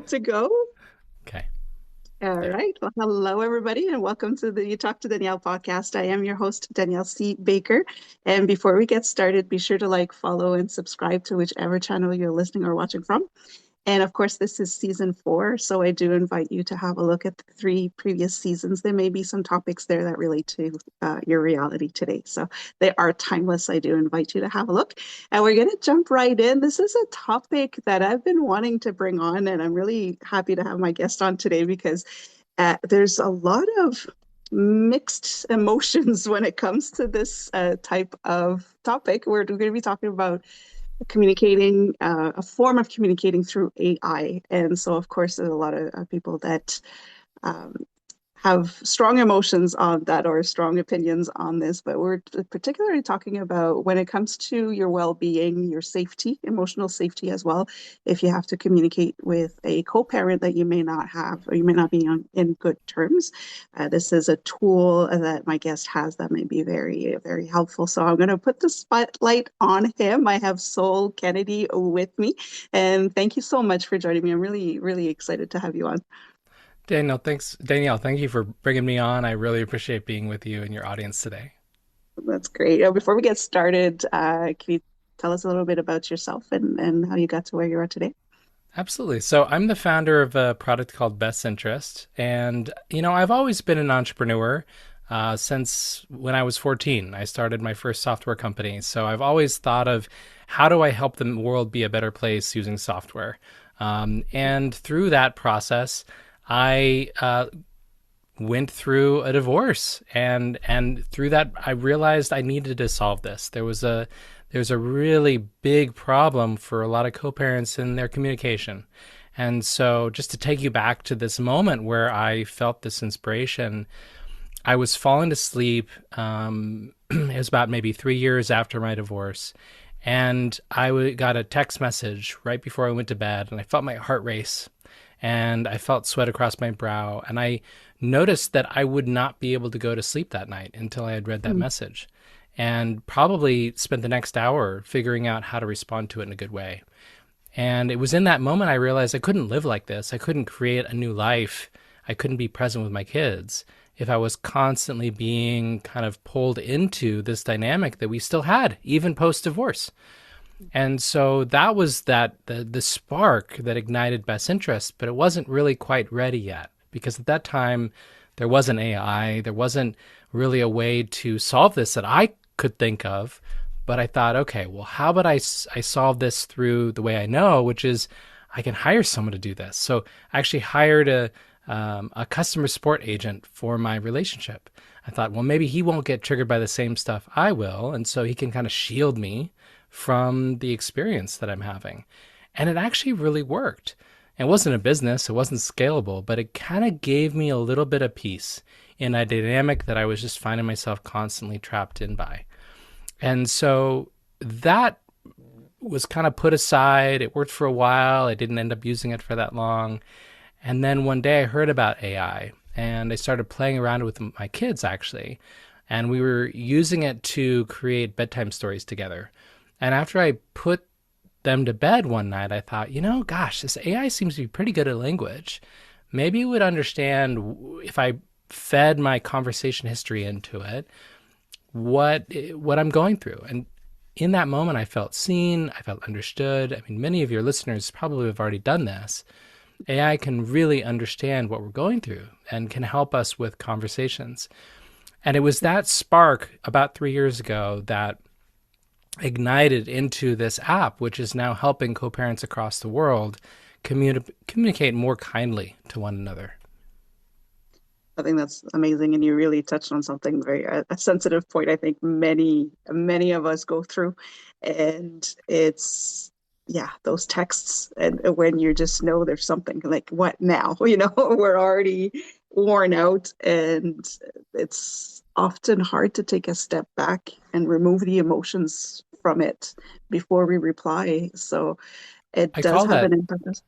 to go? Okay, All there. right. Well, hello, everybody, and welcome to the You Talk to Danielle podcast. I am your host, Danielle C. Baker. And before we get started, be sure to like, follow, and subscribe to whichever channel you're listening or watching from. And of course, this is season four, so I do invite you to have a look at the three previous seasons. There may be some topics there that relate to your reality today. So they are timeless. I do invite you to have a look. And we're going to jump right in. This is a topic that I've been wanting to bring on, and I'm really happy to have my guest on today because there's a lot of mixed emotions when it comes to this type of topic. We're going to be talking about communicating, a form of communicating through AI. And so, of course, there's a lot of people that um, have strong emotions on that or strong opinions on this, but we're particularly talking about when it comes to your well-being, your safety, emotional safety as well. If you have to communicate with a co-parent that you may not have or you may not be on in good terms, this is a tool that my guest has that may be very, very helpful. So I'm going to put the spotlight on him. I have Sol Kennedy with me, and thank you so much for joining me. I'm really, really excited to have you on. Danielle, thank you for bringing me on. I really appreciate being with you and your audience today. That's great. Before we get started, can you tell us a little bit about yourself and how you got to where you are today? Absolutely. So I'm the founder of a product called BestInterest, and I've always been an entrepreneur since when I was 14. I started my first software company, so I've always thought of how do I help the world be a better place using software. And through that process, I went through a divorce, and through that I realized I needed to solve this. There's a really big problem for a lot of co-parents in their communication. And so just to take you back to this moment where I felt this inspiration, I was falling to sleep. It was about maybe 3 years after my divorce, and got a text message right before I went to bed, and I felt my heart race, and I felt sweat across my brow, and I noticed that I would not be able to go to sleep that night until I had read that Mm, message, and probably spent the next hour figuring out how to respond to it in a good way. And it was in that moment I realized I couldn't live like this. I couldn't create a new life. I couldn't be present with my kids if I was constantly being kind of pulled into this dynamic that we still had, even post divorce. And so that was the spark that ignited Best Interest, but it wasn't really quite ready yet because at that time there wasn't AI, there wasn't really a way to solve this that I could think of. But I thought, okay, well, how about I solve this through the way I know, which is I can hire someone to do this. So I actually hired a customer support agent for my relationship. I thought, well, maybe he won't get triggered by the same stuff I will, and so he can kind of shield me from the experience that I'm having. And it actually really worked. It wasn't a business, it wasn't scalable, but it kind of gave me a little bit of peace in a dynamic that I was just finding myself constantly trapped in by. And so that was kind of put aside. It worked for a while. I didn't end up using it for that long. And then one day I heard about AI and I started playing around with my kids actually. And we were using it to create bedtime stories together. And after I put them to bed one night, I thought, gosh, this AI seems to be pretty good at language. Maybe it would understand if I fed my conversation history into it, what I'm going through. And in that moment, I felt seen, I felt understood. I mean, many of your listeners probably have already done this. AI can really understand what we're going through and can help us with conversations. And it was that spark about 3 years ago that ignited into this app, which is now helping co-parents across the world communicate more kindly to one another. I think that's amazing, and you really touched on something very a sensitive point. I think many of us go through, and it's yeah, those texts, and when you just know there's something like what now, we're already worn out, and it's often hard to take a step back and remove the emotions from it before we reply. So it I does call have that an impact.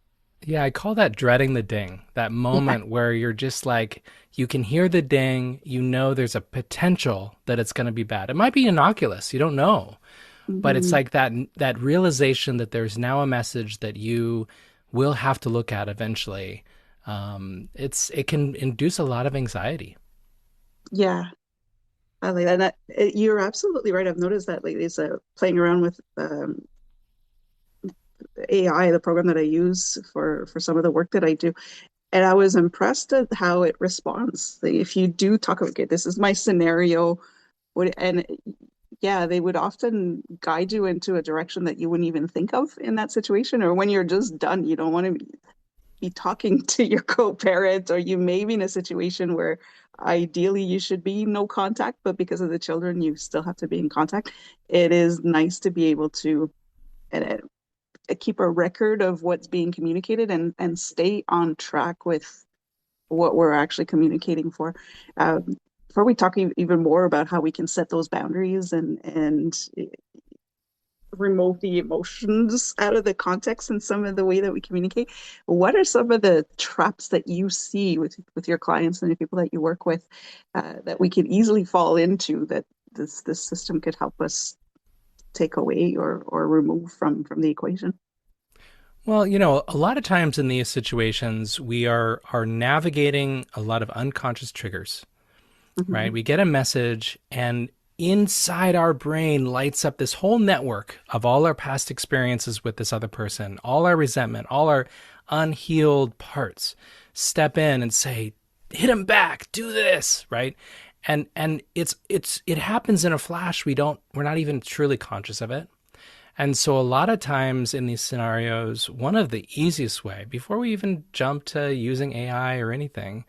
Yeah, I call that dreading the ding. That Yeah. moment where you're just like, you can hear the ding, you know there's a potential that it's going to be bad. It might be innocuous, you don't know. But it's Mhm. like that realization that there's now a message that you we'll have to look at eventually, it can induce a lot of anxiety. Yeah, I like that. And you're absolutely right. I've noticed that lately. Is playing around with AI, the program that I use for some of the work that I do. And I was impressed at how it responds. Like, if you do talk, okay, this is my scenario, and yeah, they would often guide you into a direction that you wouldn't even think of in that situation. Or when you're just done, you don't want to be talking to your co-parent, or you may be in a situation where ideally you should be no contact, but because of the children, you still have to be in contact. It is nice to be able to uh, keep a record of what's being communicated and stay on track with what we're actually communicating for. Um, Before we talk even more about how we can set those boundaries and remove the emotions out of the context and some of the way that we communicate, what are some of the traps that you see with your clients and the people that you work with that we can easily fall into that this system could help us take away or remove from the equation? Well, a lot of times in these situations, we are navigating a lot of unconscious triggers, right? Mhm. We get a message, and inside our brain lights up this whole network of all our past experiences with this other person, all our resentment, all our unhealed parts step in and say, hit him back, do this, right? And it happens in a flash. We're not even truly conscious of it. And so a lot of times in these scenarios, one of the easiest way, before we even jump to using AI or anything,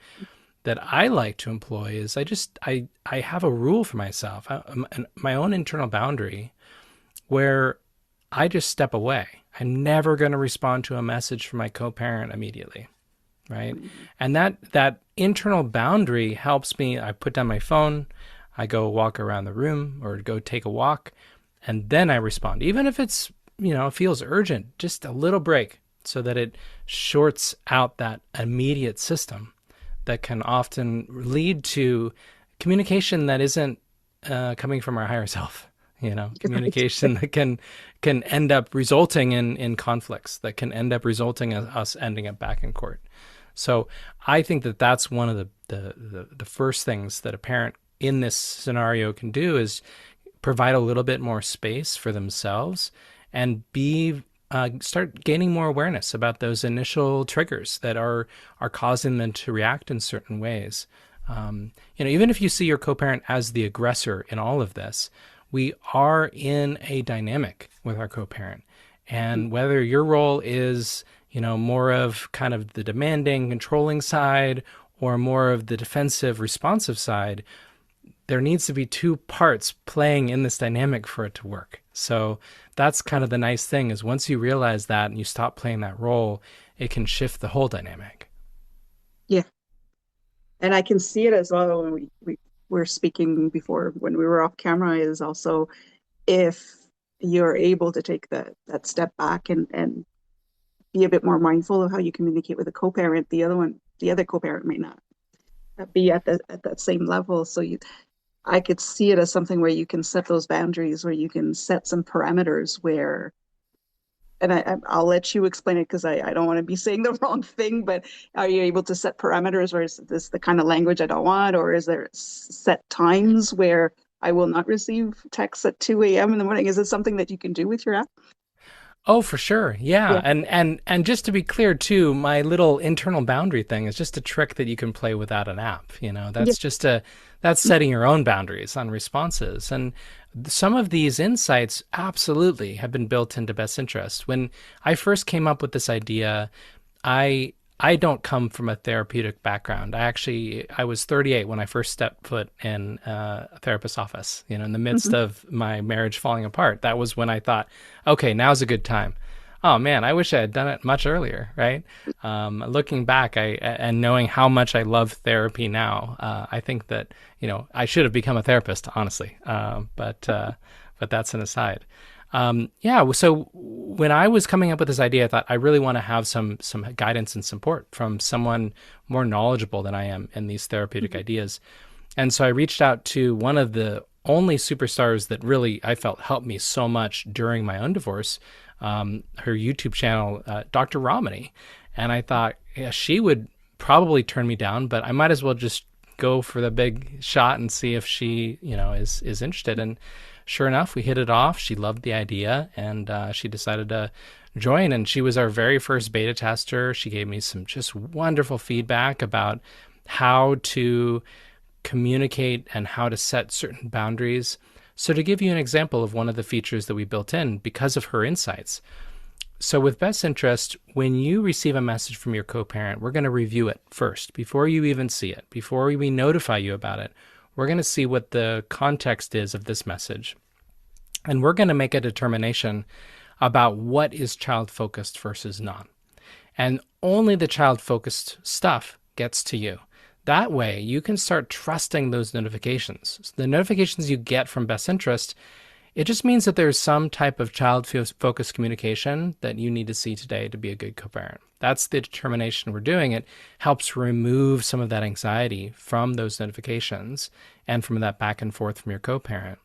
that I like to employ is I have a rule for myself, my own internal boundary, where I just step away. I'm never going to respond to a message from my co-parent immediately, right? And that internal boundary helps me. I put down my phone, I go walk around the room or go take a walk, and then I respond, even if it feels urgent, just a little break so that it shorts out that immediate system that can often lead to communication that isn't coming from our higher self. Right. Communication that can end up resulting in conflicts, that can end up resulting in us ending up back in court. So I think that that's one of the first things that a parent in this scenario can do is provide a little bit more space for themselves and start gaining more awareness about those initial triggers that are causing them to react in certain ways. Even if you see your co-parent as the aggressor in all of this, we are in a dynamic with our co-parent, and whether your role is more of kind of the demanding, controlling side, or more of the defensive, responsive side, there needs to be two parts playing in this dynamic for it to work. So that's kind of the nice thing is once you realize that and you stop playing that role, it can shift the whole dynamic. Yeah. And I can see it as well when we were speaking before when we were off camera is also if you're able to take that step back and be a bit more mindful of how you communicate with a co-parent, the other co-parent may not be at that same level. So I could see it as something where you can set those boundaries, where you can set some parameters where, and I'll let you explain it because I don't want to be saying the wrong thing, but are you able to set parameters where is this the kind of language I don't want, or is there set times where I will not receive texts at 2 a.m. in the morning? Is it something that you can do with your app? Oh, for sure. Yeah. Yeah. And just to be clear too, my little internal boundary thing is just a trick that you can play without an app. Yeah. That's setting your own boundaries on responses. And some of these insights absolutely have been built into Best Interest. When I first came up with this idea, I I don't come from a therapeutic background. I was 38 when I first stepped foot in a therapist's office, in the midst Mhm. of my marriage falling apart. That was when I thought, okay, now's a good time. Oh man, I wish I had done it much earlier, right? Looking back, and knowing how much I love therapy now, I think that, I should have become a therapist, honestly. But that's an aside. Yeah. So when I was coming up with this idea, I thought I really want to have some guidance and support from someone more knowledgeable than I am in these therapeutic Mhm. ideas. And so I reached out to one of the only superstars that really I felt helped me so much during my own divorce, her YouTube channel, Dr. Romani. And I thought, yeah, she would probably turn me down, but I might as well just go for the big shot and see if she, is interested. And sure enough, we hit it off. She loved the idea, and she decided to join. And she was our very first beta tester. She gave me some just wonderful feedback about how to communicate and how to set certain boundaries. So, to give you an example of one of the features that we built in because of her insights. So, with Best Interest, when you receive a message from your co parent, we're going to review it first before you even see it, before we notify you about it. We're going to see what the context is of this message. And we're going to make a determination about what is child focused versus not. And only the child focused stuff gets to you. That way, you can start trusting those notifications. So the notifications you get from Best Interest, it just means that there's some type of child-focused communication that you need to see today to be a good co-parent. That's the determination we're doing. It helps remove some of that anxiety from those notifications and from that back and forth from your co-parent.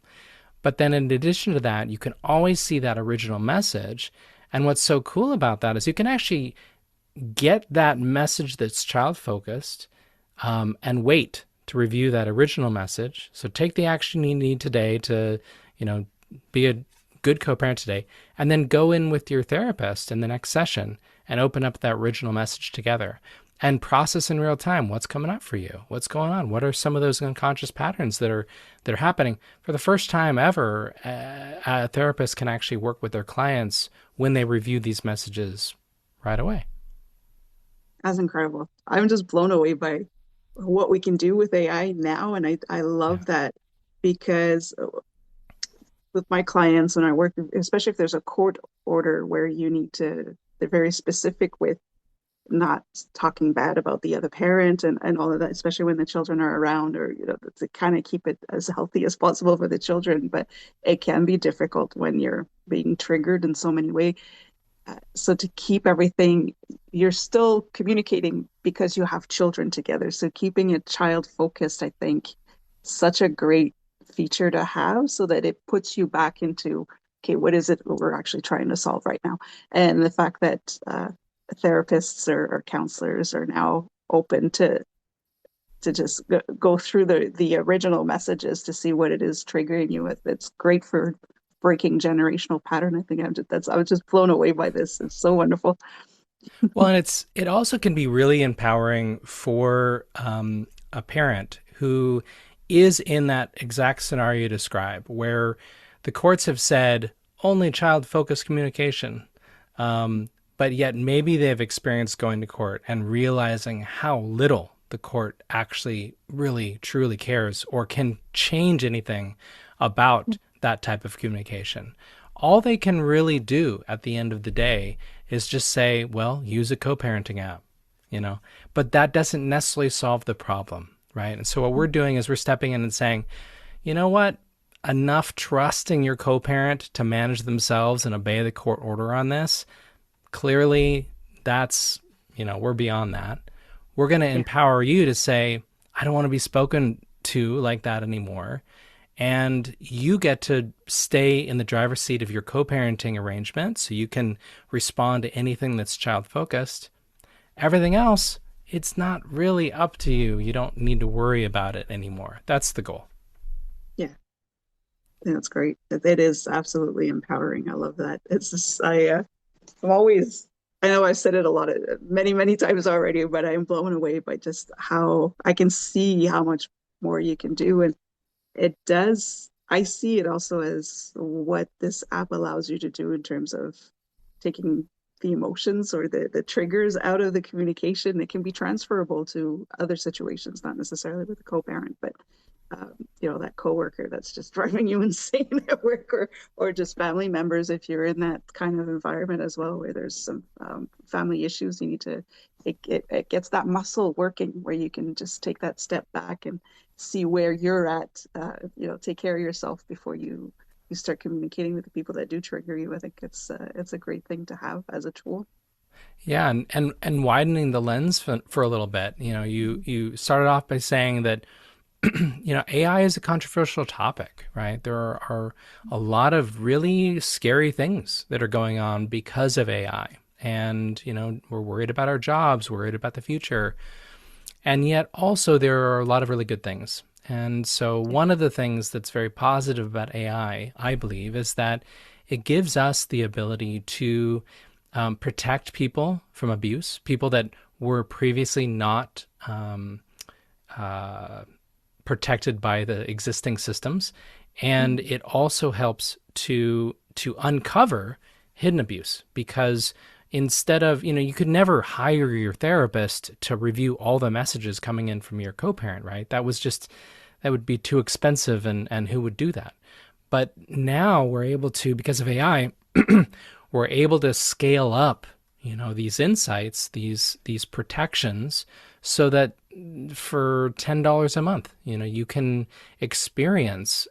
But then in addition to that, you can always see that original message. And what's so cool about that is you can actually get that message that's child-focused and wait to review that original message. So take the action you need today to, be a good co-parent today, and then go in with your therapist in the next session and open up that original message together and process in real time what's coming up for you, what's going on, what are some of those unconscious patterns that are happening. For the first time ever, a therapist can actually work with their clients when they review these messages right away. That's incredible. I'm just blown away by what we can do with AI now. And I Yeah. love that because with my clients when I work, especially if there's a court order where they're very specific with not talking bad about the other parent and all of that, especially when the children are around or, to kind of keep it as healthy as possible for the children. But it can be difficult when you're being triggered in so many ways. So to keep everything, you're still communicating because you have children together. So keeping it child focused, I think, such a great feature to have so that it puts you back into, okay, what is it we're actually trying to solve right now? And the fact that therapists or counselors are now open to just go through the original messages to see what it is triggering you with. It's great for breaking generational pattern. I think I was just blown away by this. It's so wonderful. Well, and it also can be really empowering for a parent who is in that exact scenario you describe, where the courts have said only child-focused communication, but yet maybe they've experienced going to court and realizing how little the court actually really truly cares or can change anything about that type of communication. All they can really do at the end of the day is just say, well, use a co-parenting app, but that doesn't necessarily solve the problem, right? And so what we're doing is we're stepping in and saying, you know what? Enough trusting your co-parent to manage themselves and obey the court order on this. Clearly, that's, we're beyond that. We're going to Yeah. empower you to say, I don't want to be spoken to like that anymore. And you get to stay in the driver's seat of your co-parenting arrangement so you can respond to anything that's child-focused. Everything else, it's not really up to you. You don't need to worry about it anymore. That's the goal. Yeah. That's great. It is absolutely empowering. I love that. It's just I'm always I know I've said it a lot of many, many times already, but I'm blown away by just how I can see how much more you can do. And it does, I see it also as what this app allows you to do in terms of taking the emotions or the triggers out of the communication. It can be transferable to other situations, not necessarily with a co-parent, but that coworker that's just driving you insane at work, or just family members if you're in that kind of environment as well, where there's some family issues. You need to it gets that muscle working where you can just take that step back and see where you're at. Take care of yourself before you start communicating with the people that do trigger you. I think it's a great thing to have as a tool. Yeah, and widening the lens for a little bit. You started off by saying that AI is a controversial topic, right? There are a lot of really scary things that are going on because of AI. And, we're worried about our jobs, worried about the future. And yet also there are a lot of really good things. And so one of the things that's very positive about I believe, is that it gives us the ability to protect people from abuse, people that were previously not uh, protected by the existing systems, and Mhm. it also helps to uncover hidden abuse, because instead of, you could never hire your therapist to review all the messages coming in from your co-parent, right? That would be too expensive, and who would do that? But now we're able to, because of AI, we're able to scale up, these insights, these protections, so that for $10 a month, you can experience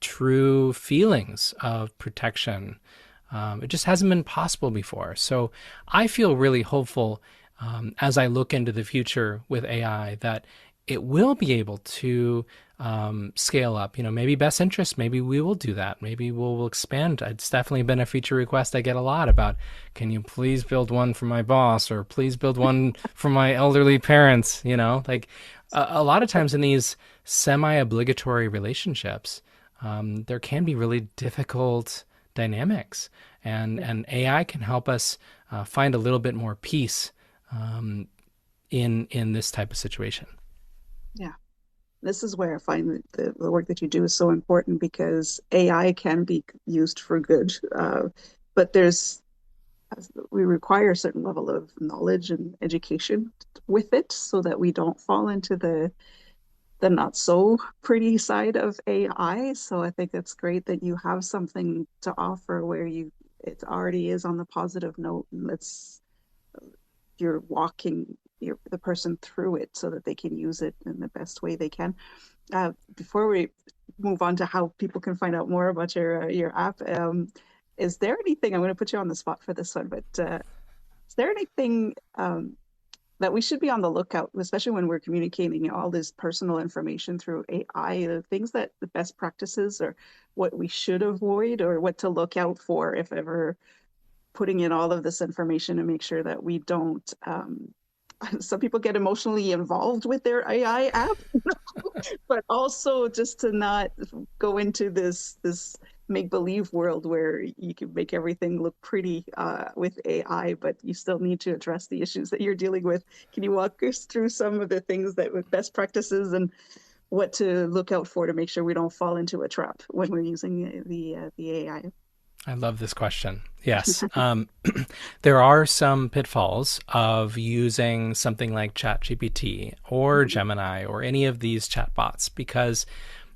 true feelings of protection. It just hasn't been possible before. So I feel really hopeful, as I look into the future with AI, that it will be able to scale up. Maybe best interest, maybe we will do that. Maybe we'll expand. It's definitely been a feature request I get a lot about. Can you please build one for my boss, or please build one for my elderly parents? Like a lot of times in these semi-obligatory relationships, there can be really difficult dynamics, and Yeah. AI can help us find a little bit more peace um, in this type of situation. Yeah. This is where I find that the work that you do is so important because AI can be used for good. But we require a certain level of knowledge and education with it so that we don't fall into the not so pretty side of AI. So I think it's great that you have something to offer where it already is on the positive note, and you're walking the person through it so that they can use it in the best way they can. Before we move on to how people can find out more about your app, is there anything, I'm going to put you on the spot for this one, but is there anything that we should be on the lookout, especially when we're communicating all this personal information through AI, the things that the best practices, or what we should avoid, or what to look out for if ever putting in all of this information, to make sure that we don't some people get emotionally involved with their AI app, but also just to not go into this make believe world where you can make everything look pretty with AI, but you still need to address the issues that you're dealing with. Can you walk us through some of the things that with best practices and what to look out for to make sure we don't fall into a trap when we're using the AI? I love this question. Yes. There are some pitfalls of using something like ChatGPT or Gemini or any of these chatbots, because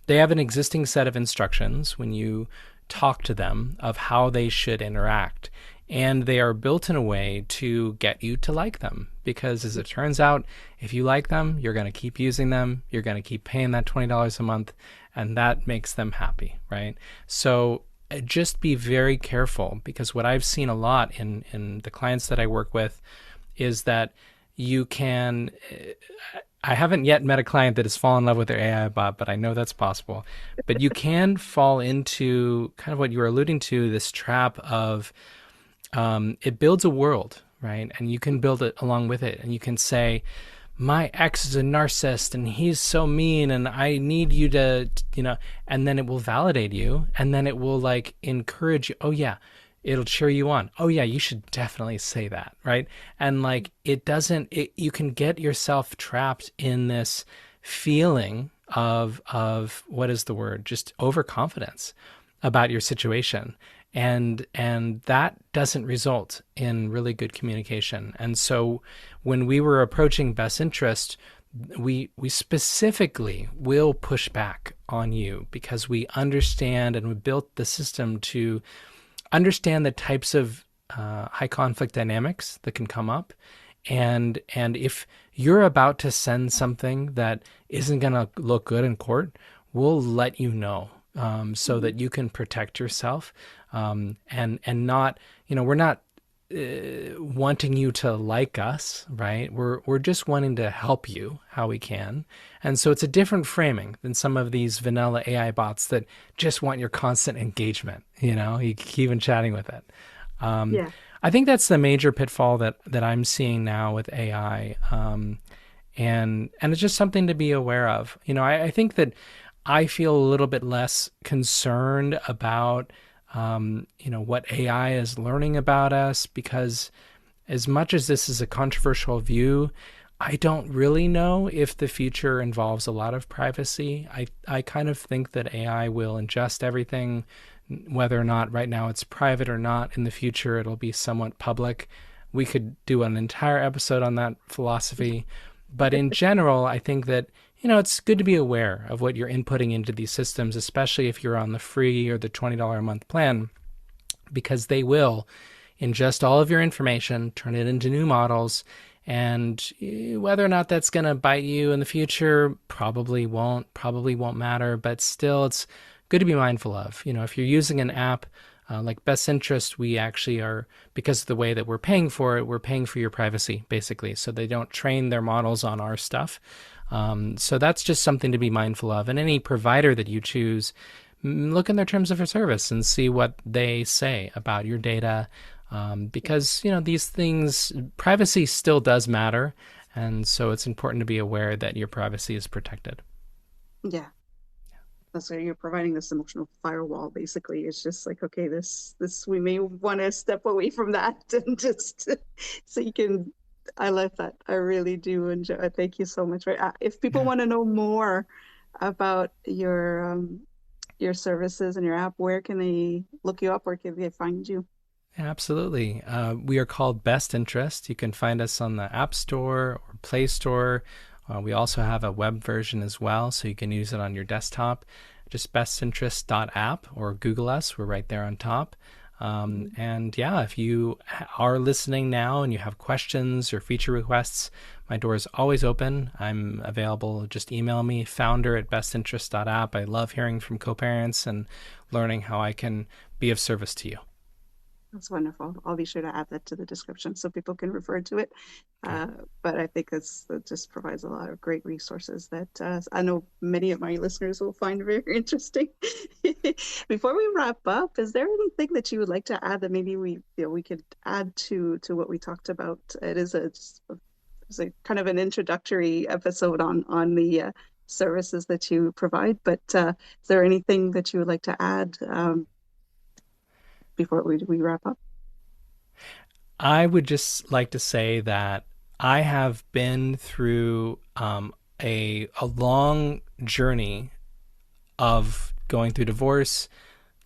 they have an existing set of instructions when you talk to them of how they should interact. And they are built in a way to get you to like them. Because as it turns out, if you like them, you're going to keep using them. You're going to keep paying that $20 a month, and that makes them happy, right? So just be very careful, because what I've seen a lot in the clients that I work with is that you can. I haven't yet met a client that has fallen in love with their AI bot, but I know that's possible. But you can fall into kind of what you were alluding to, this trap of it builds a world, right? And you can build it along with it. And you can say, my ex is a narcissist and he's so mean and I need you to, and then it will validate you, and then it will like encourage you. Oh, yeah. It'll cheer you on. Oh, yeah, you should definitely say that, right? And like you can get yourself trapped in this feeling of what is the word? Just overconfidence about your situation, and that doesn't result in really good communication. And so when we were approaching best interest, we specifically will push back on you, because we understand, and we built the system to understand the types of high conflict dynamics that can come up. And if you're about to send something that isn't going to look good in court, we'll let you know, so that you can protect yourself, and not, we're not wanting you to like us, right? We're just wanting to help you how we can. And so it's a different framing than some of these vanilla AI bots that just want your constant engagement, you know, you keep on chatting with it. Um, Yeah. I think that's the major pitfall that I'm seeing now with AI. And it's just something to be aware of. You know, I think that I feel a little bit less concerned about you know, what AI is learning about us because as much as this is a controversial view, I don't really know if the future involves a lot of privacy. I kind of think that AI will ingest everything, whether or not right now it's private or not. In the future, it'll be somewhat public. We could do an entire episode on that philosophy. But in general, I think that, you know, it's good to be aware of what you're inputting into these systems, especially if you're on the free or the $20 a month plan, because they will ingest all of your information, turn it into new models, and whether or not that's going to bite you in the future probably won't matter, but still it's good to be mindful of. You know, if you're using an app like Best Interest, we actually are, because of the way that we're paying for it, we're paying for your privacy, basically. So they don't train their models on our stuff. So that's just something to be mindful of. And any provider that you choose, look in their terms of service and see what they say about your data. Because, you know, these things, privacy still does matter. And so it's important to be aware that your privacy is protected. Yeah. So you're providing this emotional firewall, basically. It's just like, okay, this we may want to step away from that and just so you can. I love that. I really do enjoy. Thank you so much. If people Yeah. want to know more about your services and your app, where can they look you up? Where can they find you? Absolutely. We are called Best Interest. You can find us on the App Store or Play Store. We also have a web version as well, so you can use it on your desktop. Just bestinterest.app or Google us. We're right there on top. And yeah, if you are listening now and you have questions or feature requests, my door is always open. I'm available. Just email me, founder@bestinterest.app. I love hearing from co-parents and learning how I can be of service to you. That's wonderful. I'll be sure to add that to the description so people can refer to it. Great. Uh, but I think that just provides a lot of great resources that I know many of my listeners will find very interesting. Before we wrap up, is there anything that you would like to add that maybe we could add to what we talked about? It is it's a kind of an introductory episode on the services that you provide, but is there anything that you would like to add before we wrap up? I would just like to say that I have been through a long journey of going through divorce,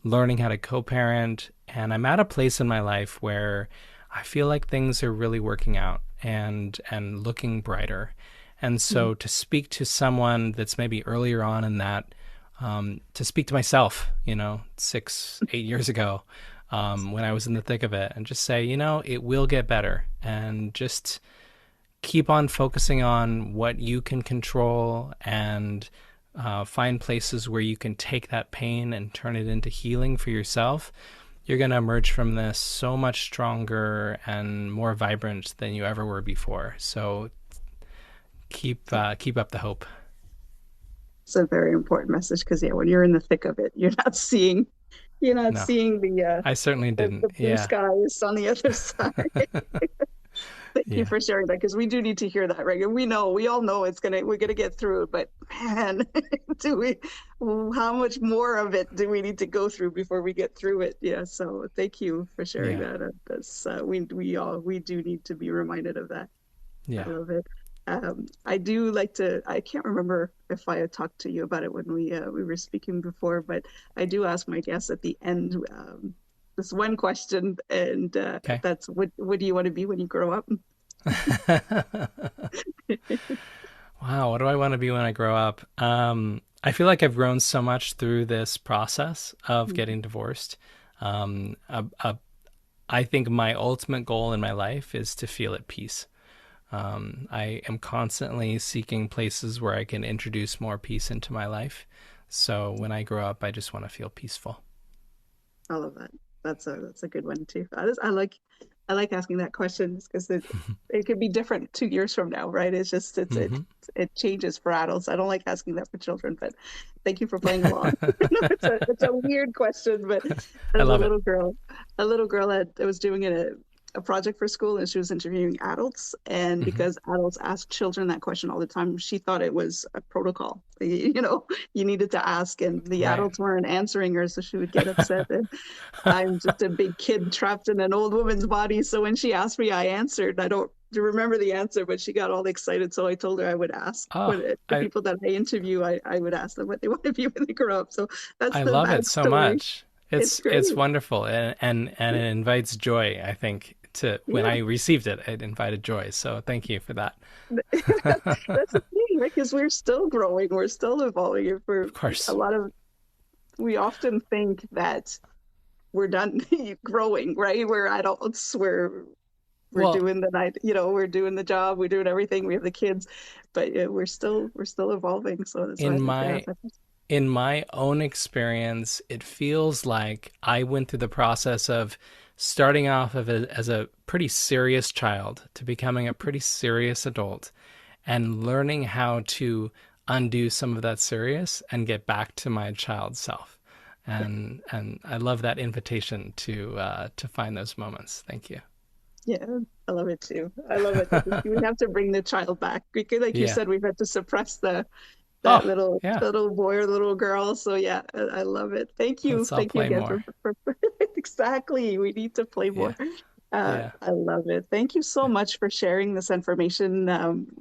learning how to co-parent, and I'm at a place in my life where I feel like things are really working out and looking brighter. And Mhm. so to speak to someone that's maybe earlier on in that, to speak to myself, you know, 8 years ago, when I was in the thick of it, and just say, you know, it will get better, and just keep on focusing on what you can control and find places where you can take that pain and turn it into healing for yourself. You're going to emerge from this so much stronger and more vibrant than you ever were before. So keep up the hope. It's a very important message because yeah, when you're in the thick of it, you're not No, seeing I certainly didn't. the blue Yeah. skies on the other side. Thank you Yeah. for sharing that because we do need to hear that, right? And we all know we're gonna get through it, but man, do we how much more of it do we need to go through before we get through it? Yeah, so thank you for sharing Yeah. that. That's we do need to be reminded of that. I Yeah. love it. I do like to. I can't remember if I had talked to you about it when we were speaking before, but I do ask my guests at the end this one question, and Okay. that's what do you want to be when you grow up? Wow, what do I want to be when I grow up? I feel like I've grown so much through this process of getting divorced. Um, a, a, I think my ultimate goal in my life is to feel at peace. I am constantly seeking places where I can introduce more peace into my life. So when I grow up, I just want to feel peaceful. I love that. That's a good one too. I like asking that question because it could be different 2 years from now, right? Hmm. It changes for adults. I don't like asking that for children, but thank you for playing along. I know it's a weird question, but I as love it. a little girl had was doing a project for school and she was interviewing adults, and Hmm. because adults ask children that question all the time, she thought it was a protocol. You know, you needed to ask, and the Right. adults weren't answering her, so she would get upset. I'm just a big kid trapped in an old woman's body. So when she asked me, I answered. I don't remember the answer, but she got all excited. So I told her I would ask Oh, when the I people that I interview, I would ask them what they want to be when they grow up. So that's I the love it so backstory. much. It's It's great. wonderful, and it invites joy. I think to when Yeah. I received it, it invited joy. So thank you for that. That's the thing, right? Because we're still growing, we're still evolving. If we're Of a course. lot of we often think that we're done growing, right? We're adults, we're Well, doing the night, we're doing the job, we're doing everything, we have the kids, but we're still evolving. So that's why, in yeah, my in my own experience, it feels like I went through the process of starting off as a pretty serious child to becoming a pretty serious adult and learning how to undo some of that serious and get back to my child self. And I love that invitation to find those moments. Thank you. yeah, I love it too. I love it. We have to bring the child back. Like you Yeah. said, we've had to suppress that Oh, little yeah. little boy or little girl. So yeah, I love it. Let's all Thank you play again more. for exactly. We need to play more. Yeah. Yeah. I love it. Thank you so Yeah. much for sharing this information.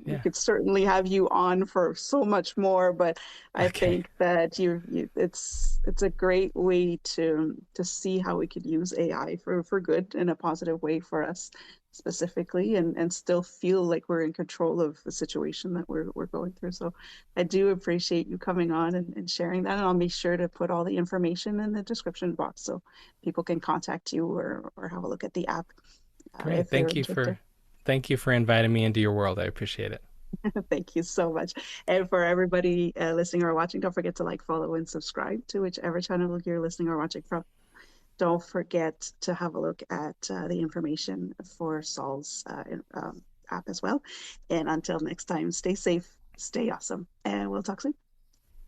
We Yeah. could certainly have you on for so much more, but I Okay. think that it's a great way to see how we could use AI for good in a positive way for us specifically, and still feel like we're in control of the situation that we're going through. So I do appreciate you coming on and sharing that, and I'll make sure to put all the information in the description box so people can contact you or have a look at the app Great. if they're interested. Thank you for inviting me into your world. I appreciate it. Thank you so much. And for everybody listening or watching, don't forget to like, follow, and subscribe to whichever channel you're listening or watching from. Don't forget to have a look at the information for Saul's app as well. And until next time, stay safe, stay awesome, and we'll talk soon.